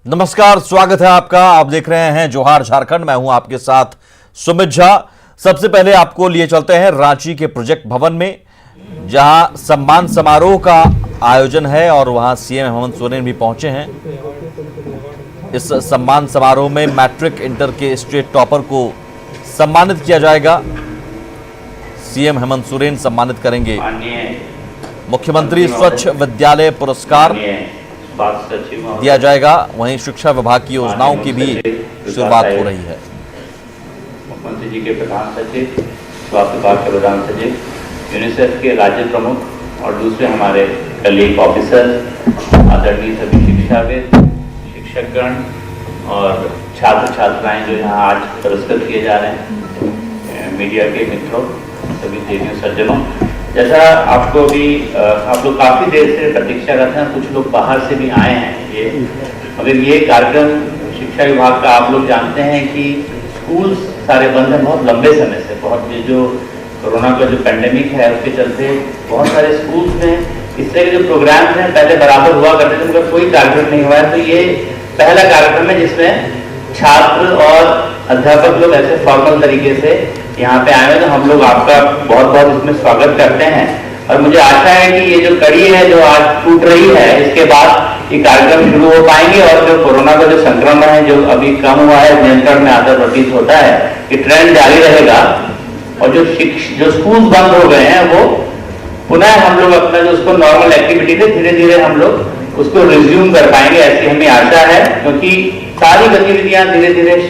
नमस्कार, स्वागत है आपका। आप देख रहे हैं जोहार झारखंड। मैं हूं आपके साथ सुमित झा। सबसे पहले आपको लिए चलते हैं रांची के प्रोजेक्ट भवन में, जहां सम्मान समारोह का आयोजन है और वहां सीएम हेमंत सोरेन भी पहुंचे हैं। इस सम्मान समारोह में मैट्रिक इंटर के स्टेट टॉपर को सम्मानित किया जाएगा। सीएम हेमंत सोरेन सम्मानित करेंगे। मुख्यमंत्री स्वच्छ विद्यालय पुरस्कार दिया जाएगा। वहीं शिक्षा विभाग की योजनाओं की भी शुरुआत हो रही है। मुख्यमंत्री जी के प्रधान सचिव, स्वास्थ्य विभाग के प्रधान सचिव, यूनिसेफ के राज्य प्रमुख और दूसरे हमारे कलीग ऑफिसर, आदरणीय सभी शिक्षाविद, शिक्षकगण और छात्र छात्राएं जो यहाँ आज पुरस्कृत किए जा रहे हैं, मीडिया के मित्रों, सभी देवियों सज्जनों, जैसा आपको भी आप लोग काफ़ी देर से प्रतीक्षारत हैं, कुछ लोग बाहर से भी आए हैं। मगर ये कार्यक्रम शिक्षा विभाग का आप लोग जानते हैं कि स्कूल सारे बंद हैं बहुत लंबे समय से। बहुत ये जो कोरोना का जो पेंडेमिक है उसके चलते बहुत सारे स्कूल्स में इस तरह के जो प्रोग्राम्स हैं पहले बराबर हुआ करते थे, मगर कोई कार्यक्रम नहीं हुआ है। तो ये पहला कार्यक्रम है जिसमें छात्र और अध्यापक लोग ऐसे फॉर्मल तरीके से यहाँ पे आए हैं। तो हम लोग आपका बहुत बहुत इसमें स्वागत करते हैं और मुझे आशा है कि ये जो कड़ी है जो आज टूट रही है, इसके बाद ये कार्यक्रम शुरू हो पाएंगे और जो कोरोना का जो संक्रमण है जो अभी कम हुआ है, नियंत्रण में आता प्रतीत होता है, ये ट्रेंड जारी रहेगा। और जो स्कूल बंद हो गए हैं वो पुनः हम लोग अपना जो उसको नॉर्मल एक्टिविटी थे धीरे धीरे हम लोग उसको रिज्यूम कर पाएंगे, ऐसी हमें आशा है। क्योंकि सारी गतिविधियां धीरे धीरे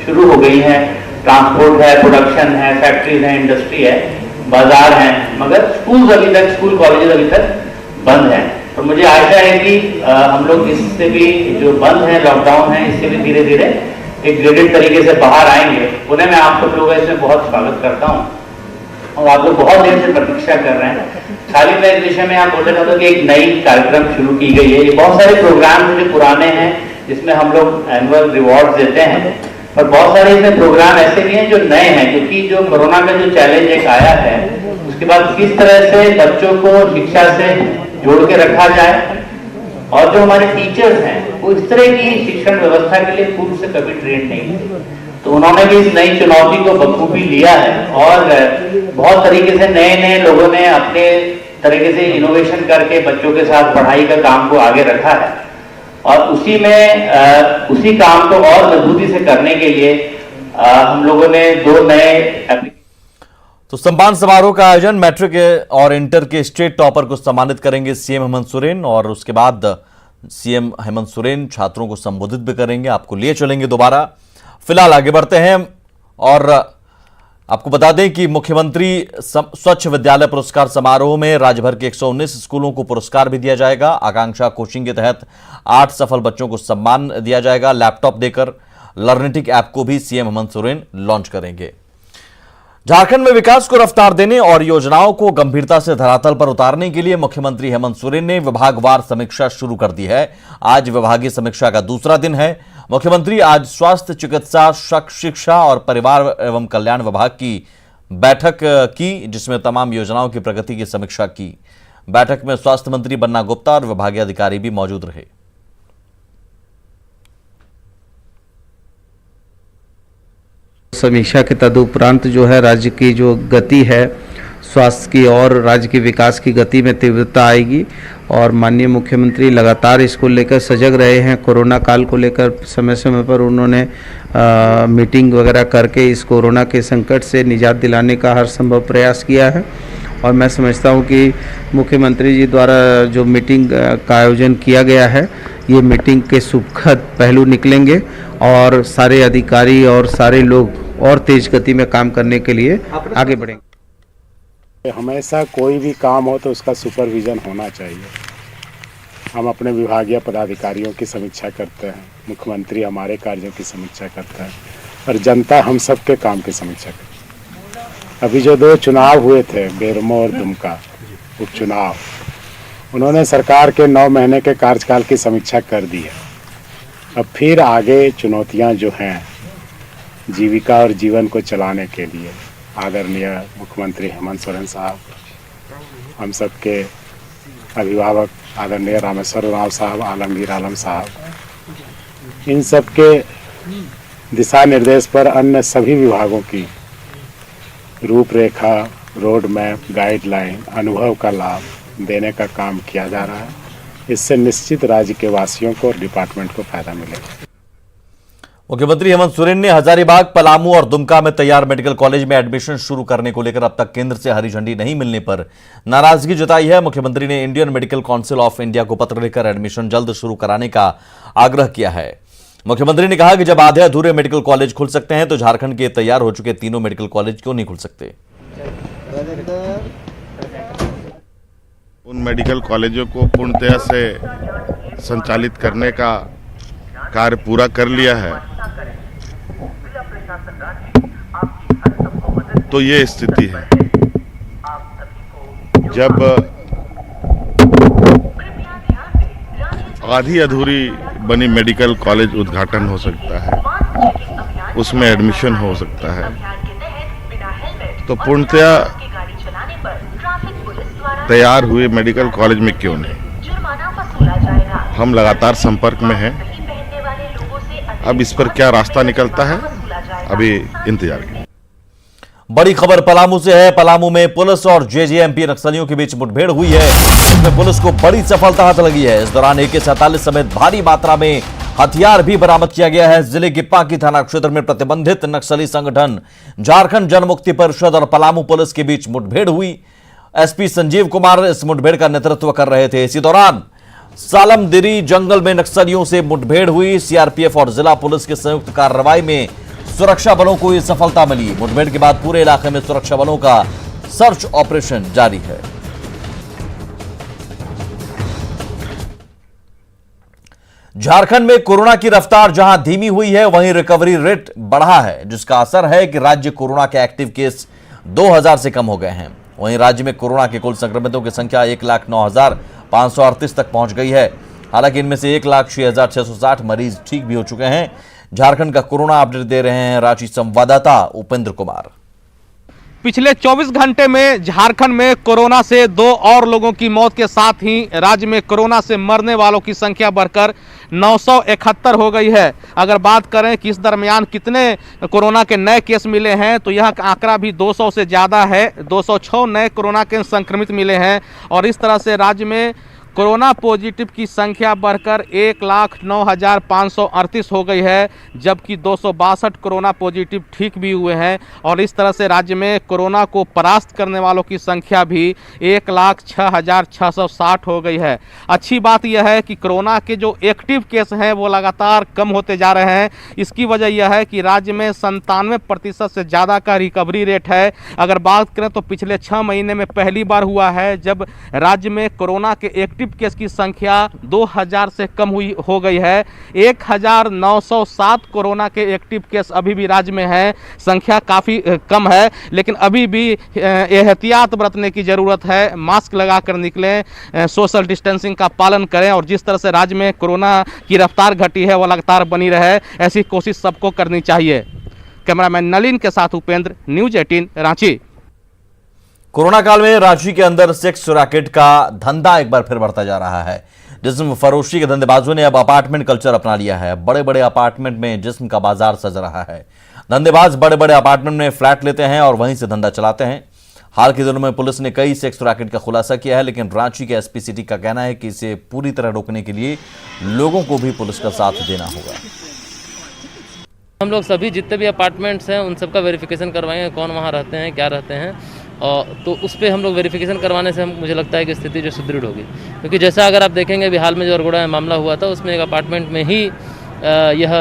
शुरू हो गई हैं। ट्रांसपोर्ट है, प्रोडक्शन है, फैक्ट्रीज है, इंडस्ट्री है, बाजार है, मगर स्कूल अभी तक, स्कूल कॉलेज अभी तक बंद हैं। तो मुझे आशा है कि हम लोग इससे भी जो बंद है, लॉकडाउन है, इससे भी धीरे धीरे एक ग्रेडेड तरीके से बाहर आएंगे। पुनः मैं आप सब लोगों का इसमें बहुत स्वागत करता हूँ और आप लोग बहुत देर से प्रतीक्षा कर रहे हैं। खाली मैं इस विषय में आप बोल रहा था कि एक नई कार्यक्रम शुरू की गई है। ये बहुत सारे प्रोग्राम जो पुराने हैं जिसमें हम लोग एनुअल रिवॉर्ड देते हैं, और बहुत सारे इसमें प्रोग्राम ऐसे भी हैं जो नए हैं। क्योंकि जो कोरोना का जो चैलेंज एक आया है उसके बाद किस तरह से बच्चों को शिक्षा से जोड़ के रखा जाए, और जो हमारे टीचर्स हैं वो इस तरह की शिक्षण व्यवस्था के लिए पूर्व से कभी ट्रेन नहीं थे। तो उन्होंने भी इस नई चुनौती को बखूबी लिया है और बहुत तरीके से नए नए लोगों ने अपने तरीके से इनोवेशन करके बच्चों के साथ पढ़ाई का काम को आगे रखा है। और उसी में उसी काम को और मजबूती से करने के लिए हम लोगों ने दो नए तो सम्मान समारोह का आयोजन, मैट्रिक और इंटर के स्टेट टॉपर को सम्मानित करेंगे सीएम हेमंत सोरेन, और उसके बाद सीएम हेमंत सोरेन छात्रों को संबोधित भी करेंगे। आपको लिए चलेंगे दोबारा। फिलहाल आगे बढ़ते हैं और आपको बता दें कि मुख्यमंत्री स्वच्छ विद्यालय पुरस्कार समारोह में राज्य भर के 119 स्कूलों को पुरस्कार भी दिया जाएगा। आकांक्षा कोचिंग के तहत 8 सफल बच्चों को सम्मान दिया जाएगा लैपटॉप देकर। लर्निटिक ऐप को भी सीएम हेमंत सोरेन लॉन्च करेंगे। झारखंड में विकास को रफ्तार देने और योजनाओं को गंभीरता से धरातल पर उतारने के लिए मुख्यमंत्री हेमंत सोरेन ने विभागवार समीक्षा शुरू कर दी है। आज विभागीय समीक्षा का दूसरा दिन है। मुख्यमंत्री आज स्वास्थ्य, चिकित्सा, शिक्षा और परिवार एवं कल्याण विभाग की बैठक की, जिसमें तमाम योजनाओं की प्रगति की समीक्षा की। बैठक में स्वास्थ्य मंत्री बन्ना गुप्ता और विभागीय अधिकारी भी मौजूद रहे। समीक्षा के तदुपरांत जो है राज्य की जो गति है स्वास्थ्य की और राज्य के विकास की गति में तीव्रता आएगी। और माननीय मुख्यमंत्री लगातार इसको लेकर सजग रहे हैं। कोरोना काल को लेकर समय समय पर उन्होंने मीटिंग वगैरह करके इस कोरोना के संकट से निजात दिलाने का हर संभव प्रयास किया है। और मैं समझता हूं कि मुख्यमंत्री जी द्वारा जो मीटिंग का आयोजन किया गया है, ये मीटिंग के सुखद पहलू निकलेंगे और सारे अधिकारी और सारे लोग और तेज गति में काम करने के लिए आगे बढ़ेंगे। हमेशा कोई भी काम हो तो उसका सुपरविज़न होना चाहिए। हम अपने विभागीय पदाधिकारियों की समीक्षा करते हैं, मुख्यमंत्री हमारे कार्यों की समीक्षा करता है और जनता हम सब के काम की समीक्षा करती है। अभी जो 2 चुनाव हुए थे, बेरमो और दुमका उपचुनाव, उन्होंने सरकार के 9 महीने के कार्यकाल की समीक्षा कर दी है। अब फिर आगे चुनौतियां जो हैं जीविका और जीवन को चलाने के लिए आदरणीय मुख्यमंत्री हेमंत सोरेन साहब, हम सबके अभिभावक आदरणीय रामेश्वर राव साहब, आलमगीर आलम साहब, इन सब के दिशा निर्देश पर अन्य सभी विभागों की रूपरेखा, रोड मैप, गाइडलाइन, अनुभव का लाभ देने का काम किया जा रहा है। इससे निश्चित राज्य के वासियों को और डिपार्टमेंट को फायदा मिलेगा। मुख्यमंत्री हेमंत सोरेन ने हजारीबाग, पलामू और दुमका में तैयार मेडिकल कॉलेज में एडमिशन शुरू करने को लेकर अब तक केंद्र से हरी झंडी नहीं मिलने पर नाराजगी जताई है। मुख्यमंत्री ने Indian medical council of India को पत्र लिखकर एडमिशन जल्द शुरू कराने का आग्रह किया है। मुख्यमंत्री ने कहा कि जब आधे अधूरे मेडिकल कॉलेज खुल सकते हैं तो झारखंड के तैयार हो चुके तीनों मेडिकल कॉलेज क्यों नहीं खुल सकते। उन मेडिकल कॉलेजों को पूर्णतया से संचालित करने का कार्य पूरा कर लिया है, तो ये स्थिति है। जब आधी अधूरी बनी मेडिकल कॉलेज उद्घाटन हो सकता है, उसमें एडमिशन हो सकता है, तो पूर्णतया तैयार हुए मेडिकल कॉलेज में क्यों नहीं। हम लगातार संपर्क में हैं। अब इस पर क्या रास्ता निकलता है, अभी इंतजार करें। बड़ी खबर पलामू से है। पलामू में पुलिस और जेजेएमपी नक्सलियों के बीच मुठभेड़ हुई है, इसमें पुलिस को बड़ी सफलता हाथ लगी है। इस दौरान AK-47 समेत भारी मात्रा में हथियार भी बरामद किया गया है। जिले के पांकी थाना क्षेत्र में प्रतिबंधित नक्सली संगठन झारखंड जनमुक्ति परिषद और पलामू पुलिस के बीच मुठभेड़ हुई। एसपी संजीव कुमार इस मुठभेड़ का नेतृत्व कर रहे थे। इसी दौरान सालमदिरी जंगल में नक्सलियों से मुठभेड़ हुई। सीआरपीएफ और जिला पुलिस की संयुक्त कार्रवाई में सुरक्षा बलों को यह सफलता मिली। मुठभेड़ के बाद पूरे इलाके में सुरक्षा बलों का सर्च ऑपरेशन जारी है। झारखंड में कोरोना की रफ्तार जहां धीमी हुई है, वहीं रिकवरी रेट बढ़ा है, जिसका असर है कि राज्य कोरोना के एक्टिव केस 2000 से कम हो गए हैं। वहीं राज्य में कोरोना के कुल संक्रमितों की संख्या 1,09,538 तक पहुंच गई है। हालांकि इनमें से 1,06,660 मरीज ठीक भी हो चुके हैं। झारखंड का कोरोना अपडेट दे रहे हैं रांची संवाददाता उपेंद्र कुमार। पिछले 24 घंटे में झारखंड में कोरोना से 2 और लोगों की मौत के साथ ही राज्य में कोरोना से मरने वालों की संख्या बढ़कर 971 हो गई है। अगर बात करें कि इस दरमियान कितने कोरोना के नए केस मिले हैं, तो यह आंकड़ा भी 200 से ज़्यादा है। 206 नए कोरोना के संक्रमित मिले हैं और इस तरह से राज्य में कोरोना पॉजिटिव की संख्या बढ़कर 1,09,538 हो गई है, जबकि 262 कोरोना पॉजिटिव ठीक भी हुए हैं। और इस तरह से राज्य में कोरोना को परास्त करने वालों की संख्या भी 1,06,660 हो गई है। अच्छी बात यह है कि कोरोना के जो एक्टिव केस हैं वो लगातार कम होते जा रहे हैं। इसकी वजह यह है कि राज्य में 97% से ज़्यादा का रिकवरी रेट है। अगर बात करें तो पिछले 6 महीने में पहली बार हुआ है जब राज्य में कोरोना के एक्टिव केस की संख्या 2000 से कम हो गई है। 1,907 कोरोना के एक्टिव केस अभी भी राज्य में है। संख्या काफ़ी कम है, लेकिन अभी भी एहतियात बरतने की ज़रूरत है। मास्क लगाकर निकलें, सोशल डिस्टेंसिंग का पालन करें और जिस तरह से राज्य में कोरोना की रफ्तार घटी है वो लगातार बनी रहे, ऐसी कोशिश सबको करनी चाहिए। कैमरामैन नलिन के साथ उपेंद्र, न्यूज़ 18 रांची। कोरोना काल में रांची के अंदर सेक्स रैकेट का धंधा एक बार फिर बढ़ता जा रहा है। जिस्म फरोशी के धंधेबाजों ने अब अपार्टमेंट कल्चर अपना लिया है। बड़े बड़े अपार्टमेंट में जिस्म का बाजार सज रहा है। धंधेबाज बड़े बड़े अपार्टमेंट में फ्लैट लेते हैं और वहीं से धंधा चलाते हैं। हाल के दिनों में पुलिस ने कई सेक्स रैकेट का खुलासा किया है, लेकिन रांची के एसपी सिटी का कहना है कि इसे पूरी तरह रोकने के लिए लोगों को भी पुलिस का साथ देना होगा। हम लोग सभी जितने भी अपार्टमेंट्स हैं उन सबका वेरिफिकेशन करवाएंगे, कौन वहाँ रहते हैं, क्या रहते हैं, और तो उस पर हम लोग वेरिफिकेशन करवाने से मुझे लगता है कि स्थिति जो सुदृढ़ होगी। क्योंकि जैसा अगर आप देखेंगे अभी हाल में जो अरगोड़ा में मामला हुआ था उसमें एक अपार्टमेंट में ही यह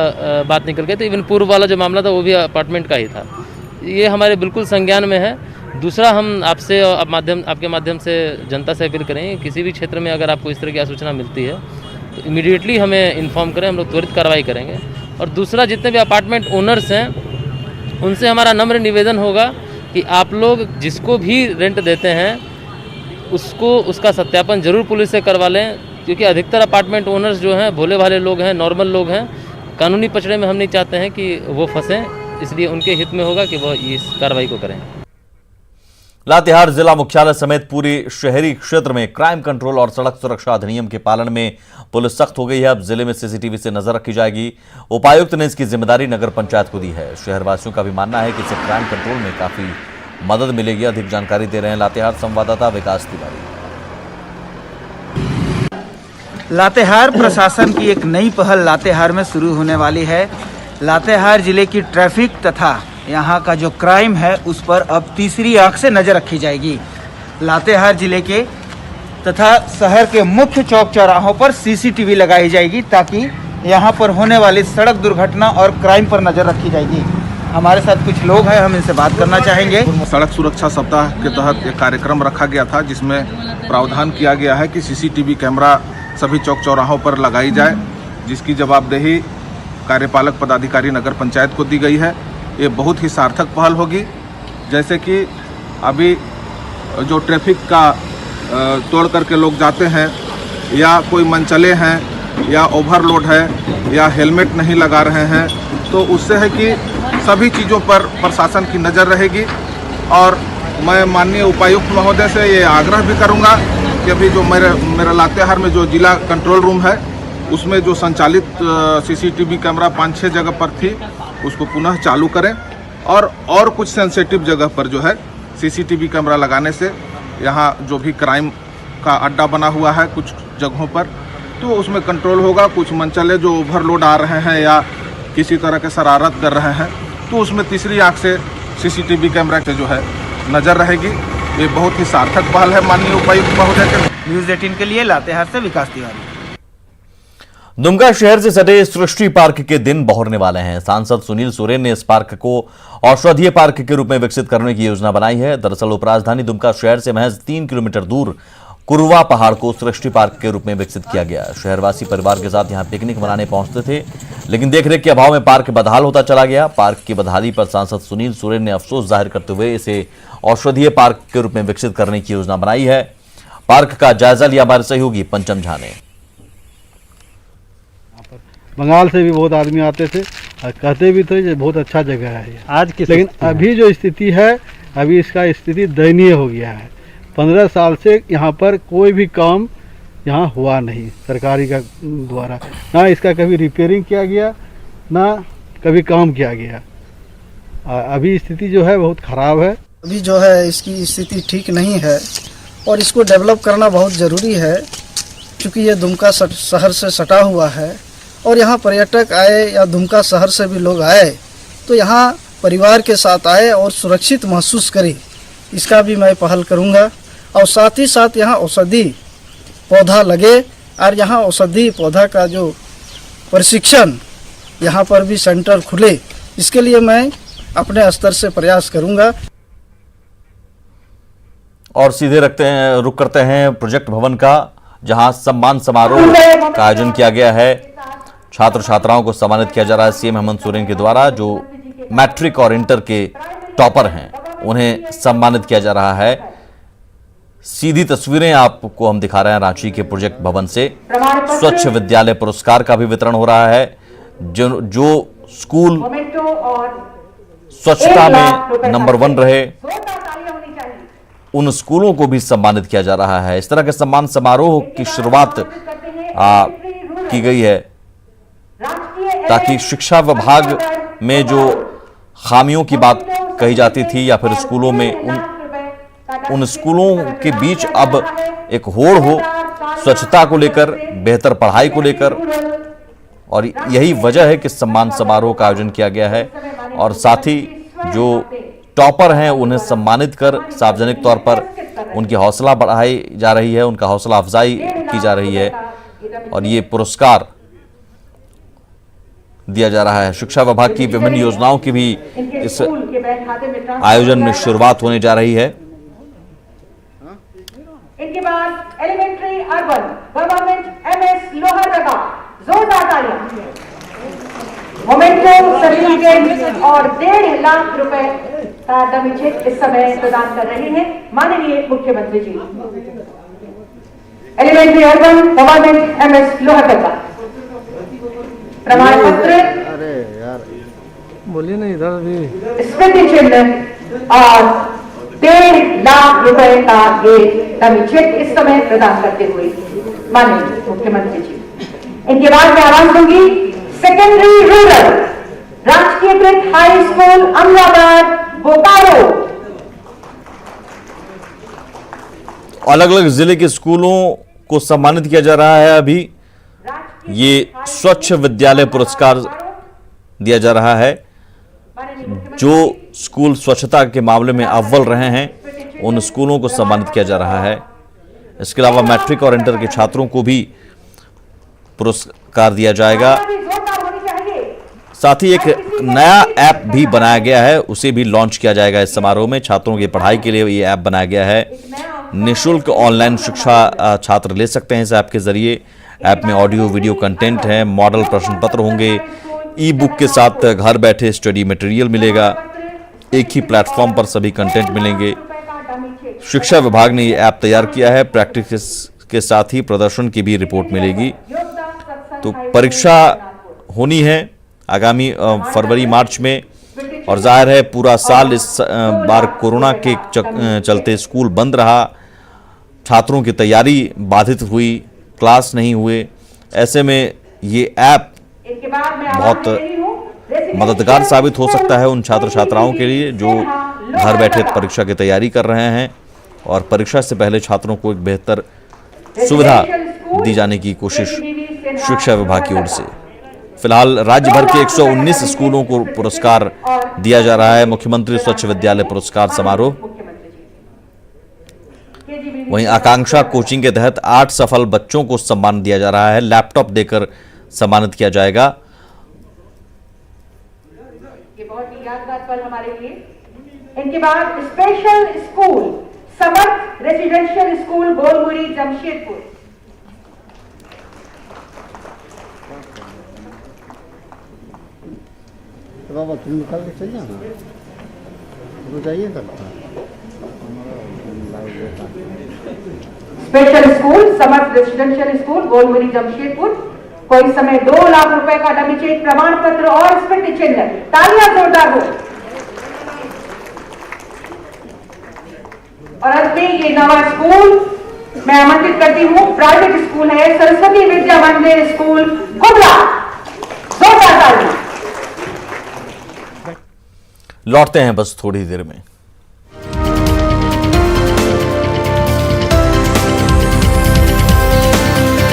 बात निकल गई थी। इवन पूर्व वाला जो मामला था वो भी अपार्टमेंट का ही था। ये हमारे बिल्कुल संज्ञान में है। दूसरा, हम आपसे आपके माध्यम से जनता से अपील करेंगे, किसी भी क्षेत्र में अगर आपको इस तरह की सूचना मिलती है तो इमीडिएटली हमें इन्फॉर्म करें, हम लोग त्वरित कार्रवाई करेंगे। और दूसरा, जितने भी अपार्टमेंट ओनर्स हैं उनसे हमारा नम्र निवेदन होगा कि आप लोग जिसको भी रेंट देते हैं उसको उसका सत्यापन जरूर पुलिस से करवा लें, क्योंकि अधिकतर अपार्टमेंट ओनर्स जो हैं भोले भाले लोग हैं, नॉर्मल लोग हैं। कानूनी पचड़े में हम नहीं चाहते हैं कि वो फंसें, इसलिए उनके हित में होगा कि वो इस कार्रवाई को करें। लातेहार जिला मुख्यालय समेत पूरे शहरी क्षेत्र में क्राइम कंट्रोल और सड़क सुरक्षा अधिनियम के पालन में पुलिस सख्त हो गई है। अब जिले में सीसीटीवी से नजर रखी जाएगी। उपायुक्त ने इसकी जिम्मेदारी नगर पंचायत को दी है। शहरवासियों का भी मानना है कि इससे क्राइम कंट्रोल में काफी मदद मिलेगी। अधिक जानकारी दे रहे हैं लातेहार संवाददाता विकास तिवारी। लातेहार प्रशासन की एक नई पहल लातेहार में शुरू होने वाली है। लातेहार जिले की ट्रैफिक तथा यहाँ का जो क्राइम है उस पर अब तीसरी आंख से नज़र रखी जाएगी। लातेहार जिले के तथा शहर के मुख्य चौक चौराहों पर सीसीटीवी लगाई जाएगी ताकि यहाँ पर होने वाली सड़क दुर्घटना और क्राइम पर नज़र रखी जाएगी। हमारे साथ कुछ लोग हैं, हम इनसे बात करना चाहेंगे। सड़क सुरक्षा सप्ताह के तहत एक कार्यक्रम रखा गया था जिसमें प्रावधान किया गया है कि सीसीटीवी कैमरा सभी चौक चौराहों पर लगाई जाए, जिसकी जवाबदेही कार्यपालक पदाधिकारी नगर पंचायत को दी गई है। ये बहुत ही सार्थक पहल होगी। जैसे कि अभी जो ट्रैफिक का तोड़ करके लोग जाते हैं या कोई मनचले हैं या ओवरलोड है या हेलमेट नहीं लगा रहे हैं, तो उससे है कि सभी चीज़ों पर प्रशासन की नज़र रहेगी। और मैं माननीय उपायुक्त महोदय से ये आग्रह भी करूँगा कि अभी जो मेरा लातेहार में जो जिला कंट्रोल रूम है उसमें जो संचालित सीसीटीवी कैमरा 5-6 जगह पर थी उसको पुनः चालू करें और कुछ सेंसिटिव जगह पर जो है सीसीटीवी कैमरा लगाने से यहाँ जो भी क्राइम का अड्डा बना हुआ है कुछ जगहों पर, तो उसमें कंट्रोल होगा। कुछ मनचले जो ओवरलोड आ रहे हैं या किसी तरह के शरारत कर रहे हैं तो उसमें तीसरी आंख से सीसीटीवी कैमरा से जो है नज़र रहेगी। ये बहुत ही सार्थक पहल है माननीय उपायुक्त महोदय के। न्यूज़ 18 के लिए लातेहार से विकास तिवारी। दुमका शहर से सटे सृष्टि पार्क के दिन बहुरने वाले हैं। सांसद सुनील सोरेन ने इस पार्क को औषधीय पार्क के रूप में विकसित करने की योजना बनाई है। दरअसल उपराजधानी दुमका शहर से महज 3 किलोमीटर दूर कुरवा पहाड़ को सृष्टि पार्क के रूप में विकसित किया गया। शहरवासी परिवार के साथ यहां पिकनिक मनाने पहुंचते थे, लेकिन देखरेख के अभाव में पार्क बदहाल होता चला गया। पार्क की बदहाली पर सांसद सुनील सोरेन ने अफसोस जाहिर करते हुए इसे औषधीय पार्क के रूप में विकसित करने की योजना बनाई है। पार्क का जायजा लिया हमारे सहयोगी पंचम झा ने। बंगाल से भी बहुत आदमी आते थे और कहते भी थे ये बहुत अच्छा जगह है ये। आज की लेकिन अभी जो स्थिति है, अभी इसका स्थिति दयनीय हो गया है। 15 साल से यहाँ पर कोई भी काम यहाँ हुआ नहीं सरकारी का द्वारा, ना इसका कभी रिपेयरिंग किया गया ना कभी काम किया गया। अभी स्थिति जो है बहुत ख़राब है। अभी जो है इसकी स्थिति ठीक नहीं है और इसको डेवलप करना बहुत ज़रूरी है, क्योंकि ये दुमका शहर से सटा हुआ है और यहाँ पर्यटक आए या दुमका शहर से भी लोग आए तो यहाँ परिवार के साथ आए और सुरक्षित महसूस करें, इसका भी मैं पहल करूँगा। और साथ ही साथ यहाँ औषधि पौधा लगे और यहाँ औषधि पौधा का जो प्रशिक्षण यहाँ पर भी सेंटर खुले, इसके लिए मैं अपने स्तर से प्रयास करूँगा। और सीधे रुक करते हैं प्रोजेक्ट भवन का, जहां सम्मान समारोह का आयोजन किया गया है। छात्र छात्राओं को सम्मानित किया जा रहा है सीएम हेमंत सोरेन के द्वारा। जो मैट्रिक और इंटर के टॉपर हैं उन्हें सम्मानित किया जा रहा है। सीधी तस्वीरें आपको हम दिखा रहे हैं रांची के प्रोजेक्ट भवन से। स्वच्छ विद्यालय पुरस्कार का भी वितरण हो रहा है। जो स्कूल स्वच्छता में नंबर 1 रहे उन स्कूलों को भी सम्मानित किया जा रहा है। इस तरह के सम्मान समारोह की शुरुआत की गई है ताकि शिक्षा विभाग में जो खामियों की बात कही जाती थी या फिर स्कूलों में उन स्कूलों के बीच अब एक होड़ हो स्वच्छता को लेकर, बेहतर पढ़ाई को लेकर। और यही वजह है कि सम्मान समारोह का आयोजन किया गया है। और साथ ही जो टॉपर हैं उन्हें सम्मानित कर सार्वजनिक तौर पर उनकी हौसला बढ़ाई जा रही है, उनका हौसला अफजाई की जा रही है और ये पुरस्कार दिया जा रहा है। शिक्षा विभाग की विभिन्न योजनाओं की भी इस आयोजन में शुरुआत होने जा रही है। इनके बाद elementary urban government MS Lohardaga, जोरदार तालियां। मोमेंटो सर्टिफिकेट और 1.5 लाख रुपए का डमी चेक इस समय प्रदान कर रहे हैं माननीय मुख्यमंत्री जी। Elementary urban government MS Lohardaga प्रमाण पत्र, अरे यार बोलिए ना इधर भी, स्मृति चिन्ह और 1.5 लाख रुपए का ये डमी चेक इस समय प्रदान करते हुए माननीय मुख्यमंत्री जी। इनके बाद मैं आवाज दूंगी सेकेंडरी रूरल राजकीयकृत हाई स्कूल अमराबाद बोकारो। अलग अलग जिले के स्कूलों को सम्मानित किया जा रहा है। अभी ये स्वच्छ विद्यालय पुरस्कार दिया जा रहा है। जो स्कूल स्वच्छता के मामले में अव्वल रहे हैं उन स्कूलों को सम्मानित किया जा रहा है। इसके अलावा मैट्रिक और इंटर के छात्रों को भी पुरस्कार दिया जाएगा। साथ ही एक नया ऐप भी बनाया गया है, उसे भी लॉन्च किया जाएगा इस समारोह में। छात्रों की पढ़ाई के लिए ये ऐप बनाया गया है। निःशुल्क ऑनलाइन शिक्षा छात्र ले सकते हैं इस ऐप के जरिए। ऐप में ऑडियो वीडियो कंटेंट है, मॉडल प्रश्न पत्र होंगे, ई बुक के साथ घर बैठे स्टडी मटेरियल मिलेगा। एक ही प्लेटफॉर्म पर सभी कंटेंट मिलेंगे। शिक्षा विभाग ने ये ऐप तैयार किया है। प्रैक्टिस के साथ ही प्रदर्शन की भी रिपोर्ट मिलेगी। तो परीक्षा होनी है आगामी फरवरी मार्च में, और जाहिर है पूरा साल इस बार कोरोना के चलते स्कूल बंद रहा, छात्रों की तैयारी बाधित हुई, क्लास नहीं हुए। ऐसे में ये ऐप बहुत मददगार साबित हो सकता है उन छात्र छात्राओं के लिए जो घर बैठे परीक्षा की तैयारी कर रहे हैं, और परीक्षा से पहले छात्रों को एक बेहतर सुविधा दी जाने की कोशिश शिक्षा विभाग की ओर से। फिलहाल राज्य भर के 119 स्कूलों को पुरस्कार दिया जा रहा है। मुख्यमंत्री स्वच्छ विद्यालय पुरस्कार समारोह। वहीं आकांक्षा कोचिंग के तहत 8 सफल बच्चों को सम्मान दिया जा रहा है। लैपटॉप देकर सम्मानित किया जाएगा। ये बहुत ही यादगार पल हमारे लिए। इनके बाद स्पेशल स्कूल समर्थ रेजिडेंशियल स्कूल गोलमुरी जमशेदपुर। बाबा तुम निकल के चल जाना, तो जाइए तब। स्पेशल स्कूल समर्थ रेजिडेंशियल स्कूल गोलमुरी जमशेदपुर को इस समय 2 लाख रुपए का डमी चेक, प्रमाण पत्र और स्मृति चिन्ह। तालियां जोरदार हो। और अंत में ये नवा स्कूल मैं आमंत्रित करती हूँ, प्राइवेट स्कूल है सरस्वती विद्या मंदिर स्कूल कुबला। जोरदार तालियां। लौटते हैं बस थोड़ी देर में।